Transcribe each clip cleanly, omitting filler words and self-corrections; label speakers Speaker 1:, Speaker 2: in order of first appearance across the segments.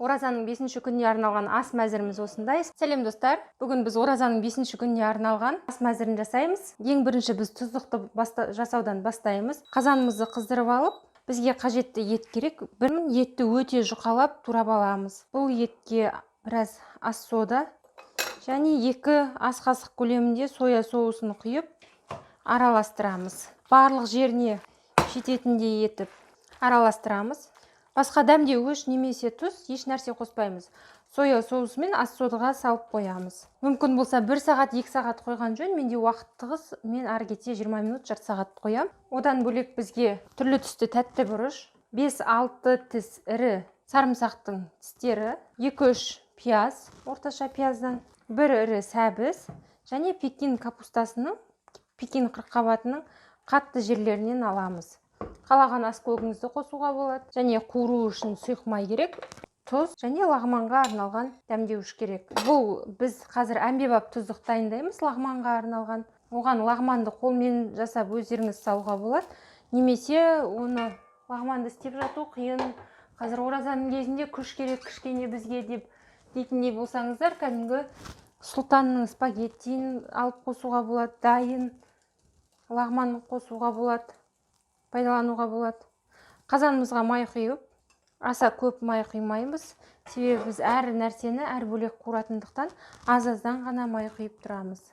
Speaker 1: Оразаның 5-ші күніне арналған ас мәзіріміз осындай. Сәлем достар. Бүгін біз оразаның 5-ші күніне арналған ас мәзірін жасаймыз. Ең бірінші біз тұздықты жасаудан бастаймыз. Қазанымызды қыздырып алып, бізге қажетті ет керек. Етті өте жұқалап турап аламыз. Бұл етке біраз ас сода және 2 ас қасық көлемінде соя соусын құйып араластырамыз. Барлық жеріне жететіндей етіп араластырамыз. Басқа дәмдеуіш немесе тұз еш нәрсе қоспаймыз. Соя соусы мен ас содаға салып қоямыз. Мүмкін болса 1 сағат 2 сағат қойған жөн. Менде уақыт тығыз, мен ары кетсе 20 минут жарты сағат қоям. Одан бөлек бізге түрлі түсті тәтті бұрыш, 5-6 тіс ірі сарымсақтың тістері, 2-3 пияз, орташа пияздан, 1 ірі сәбіз және пекин капустасының, пекин қырыққабатының қатты жерлерінен аламыз. Қалаған аскөгіңізді қосуға болады. Және қуыру үшін сұйық май керек, тұз және лағманға арналған дәмдеуіш керек. Бұл біз қазір әмбебап тұздық дайындаймыз лағманға арналған. Оған лағманды қолмен жасап өздеріңіз салуға болады. Немесе оны лағманды істеп жату қиын. Қазір оразаның кезінде күш керек кішкене бізге деп дейтіндей болсаңыздар, кәдімгі сұлтанның спагеттин алып қосуға болады, дайын лағман қосуға болады. Пайдалануға болады. Қазанымызға май құйып, аса көп май құймаймыз. Себебі біз әр нәрсені әр бөлек қуыратындықтан аз-аздан ғана май құйып тұрамыз.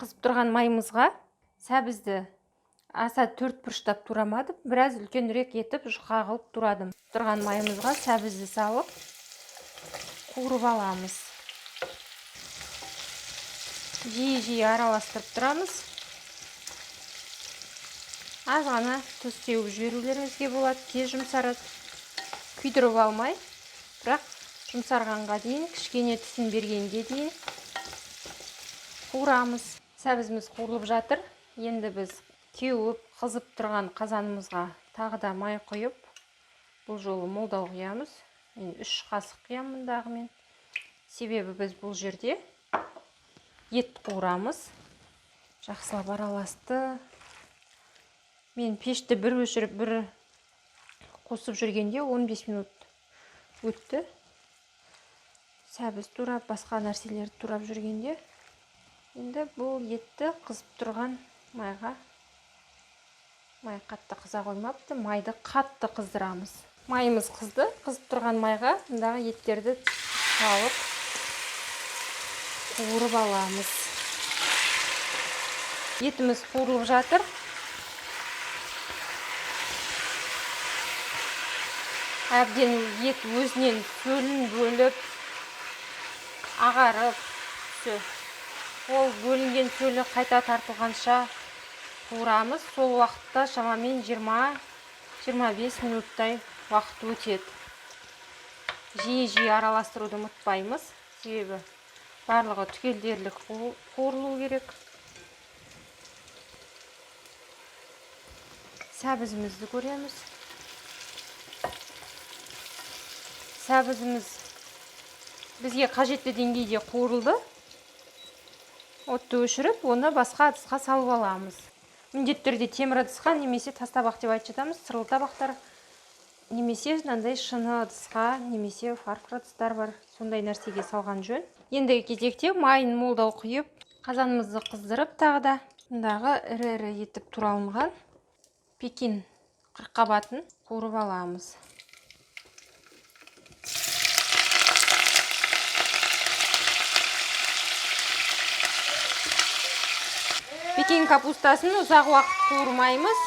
Speaker 1: Қызып тұрған майымызға сәбізді аса 4 бұрыштап турамадым, біраз үлкенірек етіп жұқа қылып турадым. Тұрған майымызға сәбізді салып қуырып аламыз. Жиі араластырып тұрамыз. Аз ғана тұз сеуіп жіберулеріңізге болады, тез жұмсарады. Күйдіріп алмай, бірақ жұмсарғанға дейін, кішкене түсін бергенге дейін қуырамыз. Сәбізіміз қуырылып жатыр. Енді біз кеуіп, қызып тұрған қазанымызға тағы да май құйып, бұл жолы молдау құямыз. Мен 3 қасық құям мұндағымен. Себебі біз бұл жерде ет қуырамыз. Жақсылап араласты. Мен пешті бір өшіріп, бір қосып жүргенде 15 минут өтті. Сәбіз турап, басқа нәрселерді турап жүргенде. Енді бұл етті қызып тұрған майға, май қатты қыза қоймапты, майды қатты қыздырамыз. Майымыз қызды, қызып тұрған майға мұндағы еттерді салып қуырып аламыз. Етіміз қуырылып жатыр. Әбден ет өзінен сөлін бөліп, ағарып, ол бөлінген сөлі қайта тартылғанша қуырамыз. Сол уақытта шамамен 20-25 минуттай уақыт өтеді. Жиі араластыруды ұмытпаймыз, себебі барлығы түгелдерлік қуырылу керек. Сәбізімізді көреміз. Сәбізіміз бізге қажетті деңгейде қуырылды. Отты өшіріп, оны басқа ыдысқа салып аламыз. Міндетті түрде темір ыдысқа немесе тастабақ деп айтып жатамыз, сырлы табақтар, немесе мынандай шыны ыдысқа, немесе фарфор ыдыстар бар, сондай нәрсеге салған жөн. Ендігі кезекте майын молдау құйып, қазанымызды қыздырып, тағы да мұндағы ірі етіп туралынған пекин қырыққабатын қуырып аламыз. Пекин капустасын ұзақ уақыт қуырмаймыз.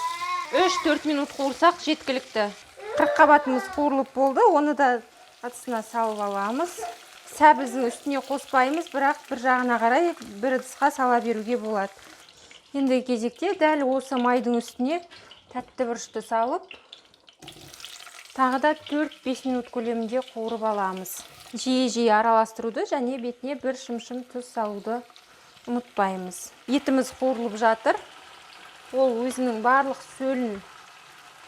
Speaker 1: 3-4 минут қуырсақ жеткілікті. Қырыққабатымыз қуырылып болды, оны да ыдысына салып аламыз. Сәбіздің үстіне қоспаймыз, бірақ бір жағына қарай бір ыдысқа сала беруге болады. Енді кезекте дәл осы майдың үстіне тәтті бұрышты салып, тағы да 4-5 минут көлемінде қуырып аламыз. Жиі араластыруды және бетіне бір шымшым тұз салуды ұмытпаймыз. Етіміз қуырылып жатыр. Ол өзінің барлық сөлін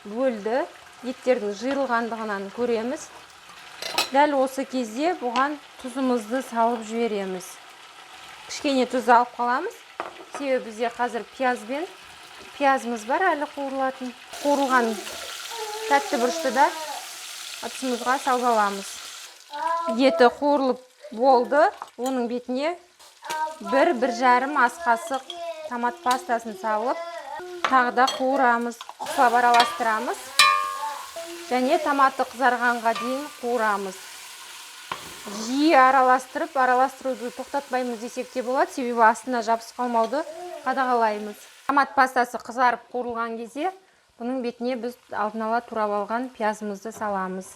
Speaker 1: бөлді. Еттердің жиырылғандығынан көреміз. Дәл осы кезде бұған тұзымызды салып жібереміз. Кішкене тұз алып қаламыз. Себебі бізде қазір пиязымыз бар, әлі қуырылатын. Қуырылған тәтті бұрышты да ыдысымызға салып аламыз. еті қуырылып болды. Оның бетіне 1-1,5 ас қасық томат пастасын салып, тағы да қуырамыз, ұқсап араластырамыз. Және томаты қызарғанға дейін қуырамыз. Жиі араластыруды тоқтатпаймыз десек те болады, себебі астына жабысып қалмауды қадағалаймыз. Томат пастасы қызарып қуырылған кезде бұның бетіне біз алдын ала турап алған пиязымызды саламыз.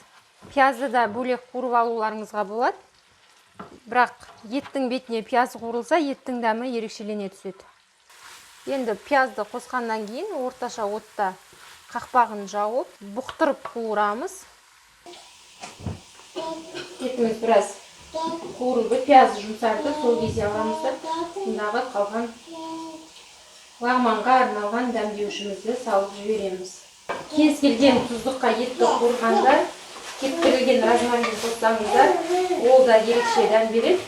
Speaker 1: Пиязды да бөлек қуырып алуларыңызға болады. Бірақ еттің бетіне пияз қуырылса, еттің дәмі ерекшелене түседі. Енді пиязды қосқаннан кейін орташа отта қақпағын жауып, бұқтырып қуырамыз. Етіміз біраз қуырылды, пияз жұмсарды, сол кезде аламыз да бұндағы қалған лағманға арналған дәмдеушімізді салып жібереміз. Кез келген тұздыққа етті қуырғанда кептірілген розмарин қоссаңыздар, ол да ерекше дәм береді.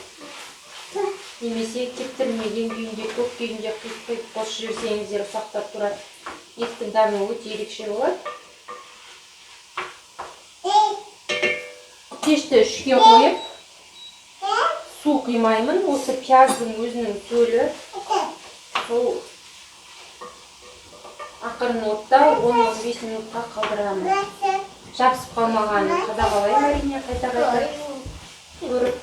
Speaker 1: Немесе кептірілмеген күйінде, көк күйінде қиып қосып жіберсеңіздер сақтап тұрады. Еттің дәмі өте ерекше болады. Пешті 3-ке қойып, су құймаймын. Осы пияздың өзінің сөлі сол ақырын отта 10-15 минутқа қалдырамын. Жабысып қалмағанын қадағалаймын, әрине қайта-қайта көріп.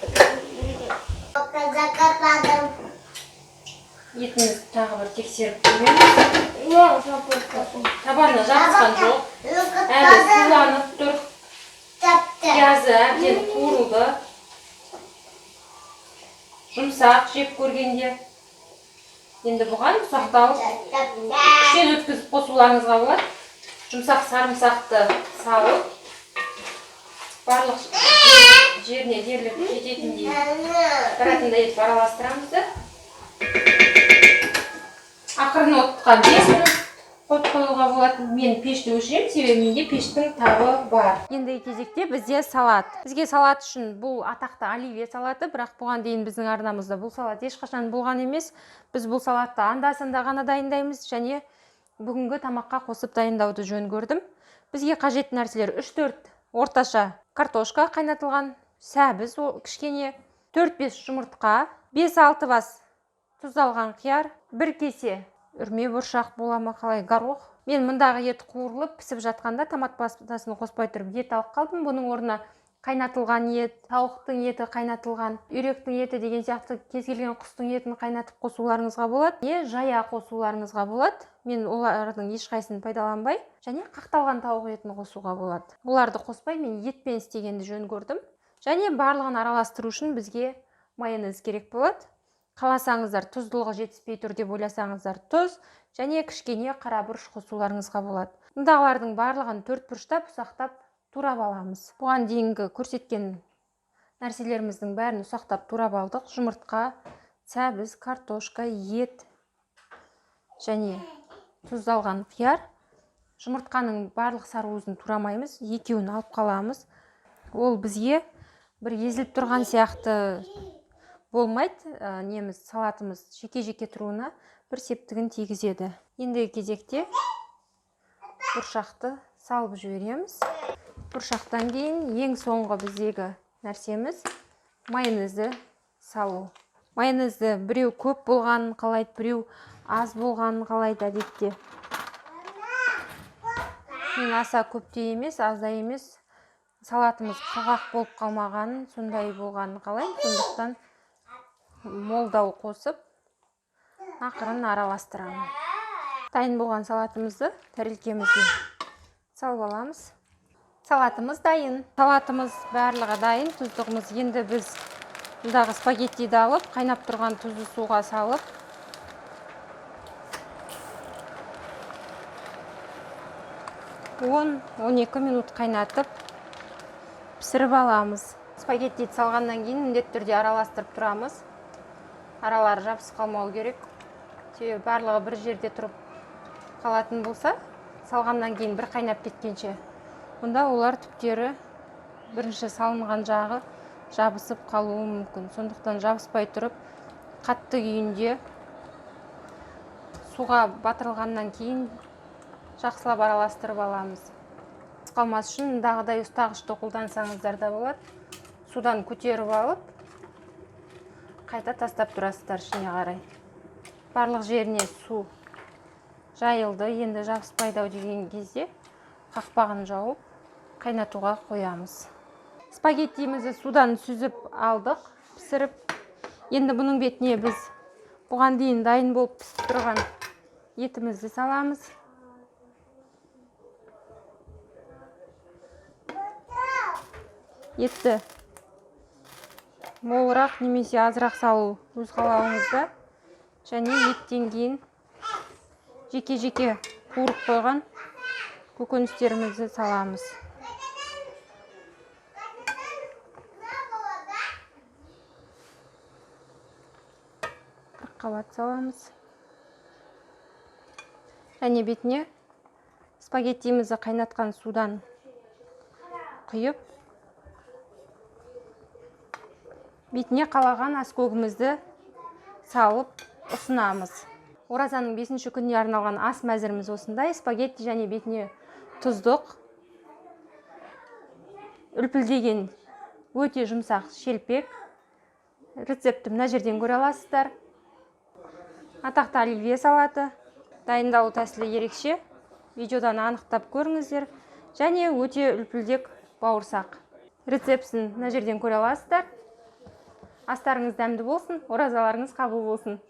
Speaker 1: Етімізді тағы бір тексеріп көреміз. Табаны жабысқан жоқ. Әлі суланып тұр. Пиязы әбден қуырылды. Жұмсақ жеп көргенде. Енді бұған ұсақталып, күштен өткізіп қосуларыңызға болады. Жұмсақ сарымсақты салып, барлық жеріне дерлік жететіндей таратындай етіп араластырамыз. Ақырын отқа 5 минут қойып қоюға болады. Мен пешті өшірем, себебі менде пештің табы бар. Ендігі кезекте бізде салат. Бізге салат үшін бұл атақты оливье салаты, бірақ бұған дейін біздің арнамызда бұл салат ешқашан болған емес. Біз бұл салатты анда-санда ғана дайындаймыз және бүгінгі тамаққа қосып дайындауды жөн көрдім. Бізге қажетті нәрселер 3-4 орташа картошка қайнатылған, сәбіз кішкене, 4-5 жұмыртқа, 5-6 бас тұздалған қияр, 1 кесе үрме бұршақ бола ма қалай, горох. Мен мұндағы ет қуырылып пісіп жатқанда томат пастасын қоспай тұрып ет алып қалдым. Бұның орнына қайнатылған ет, тауықтың еті қайнатылған, үйректің еті деген сияқты кез келген құстың етін қайнатып қосуларыңызға болады. Не жая қосуларыңызға болады. Мен олардың ешқайсысын пайдаланбай, және қақталған тауық етін қосуға болады. Оларды қоспай мен етпен істегенді жөн көрдім. Және барлығын араластыру үшін бізге майонез керек болады. Қаласаңыздар тұздылығы жетіспей тұр деп ойласаңыздар тұз және кішкене қара бұрыш қосуларыңызға болады. Мұндағылардың барлығын 4 бұрыштап ұсақтап турап аламыз. Бұған дейінгі көрсеткен нәрселеріміздің бәрін ұсақтап турап алдық. Жұмыртқа, сәбіз, картошка, ет және тұздалған қияр. Жұмыртқаның барлық сарыуызын турамаймыз, екеуін алып қаламыз. Ол бізге бір езіліп тұрған сияқты болмайды. Неміз салатымыз жеке-жеке тұруына бір септігін тигізеді. Ендігі кезекте бұршақты салып жібереміз. Бұршақтан кейін ең соңғы біздегі нәрсеміз майонезді салу. Майонезді біреу көп болғанын қалайды, біреу аз болғанын қалайды әдетте. Мен аса көп те емес, аз да емес. Салатымыз құрғақ болып қалмағанын, сондай болғанын қалаймын. Сондықтан молдау қосып, ақырын араластырамын. Дайын болған салатымызды тәрелкемізге салып аламыз. Салатымыз дайын. Салатымыз барлығы дайын. Тұздығымыз енді біз мұндағы спагеттиді алып, қайнап тұрған тұзды суға салып, 10-12 минут қайнатып пісіріп аламыз. Спагеттиді салғаннан кейін міндетті түрде араластырып тұрамыз. Аралары жабысып қалмау керек. Себебі барлығы бір жерде тұрып қалатын болса, салғаннан кейін бір қайнап кеткенше, бұнда олар түптері бірінші салынған жағы жабысып қалуы мүмкін. Сондықтан жабыспай тұрып, қатты күйінде суға батырылғаннан кейін жақсылап араластырып аламыз. Қалмас үшін мұндағыдай ұстағышты қолдансаңыздар да болады. судан көтеріп алып, қайта тастап тұрасыздар ішіне қарай. Барлық жеріне су жайылды, енді жабыспайды деген кезде қақпағын жауып қайнатуға қоямыз. Спагеттимізді судан сүзіп алдық, пісіріп. Енді бұның бетіне біз бұған дейін дайын болып пісіп тұрған етімізді саламыз. Етті молырақ немесе азырақ салу өз қалауыңызда. Және еттен кейін жеке-жеке қуырып қойған көкөністерімізді саламыз. Қабат саламыз. Және бетіне спагеттимізді қайнатқан судан құйып, бетіне қалаған аскөгімізді салып ұсынамыз. Оразаның 5-ші күніне арналған ас мәзіріміз осындай. Спагетти және бетіне тұздық, үлпілдеген өте жұмсақ шелпек. Рецепті мына жерден көре аласыздар. Атақты оливье салаты. Дайындалу тәсілі ерекше. Видеодан анықтап көріңіздер. Және өте үлпілдек бауырсақ. Рецептісін мына жерден көре аласыздар. Астарыңыз дәмді болсын, оразаларыңыз қабыл болсын.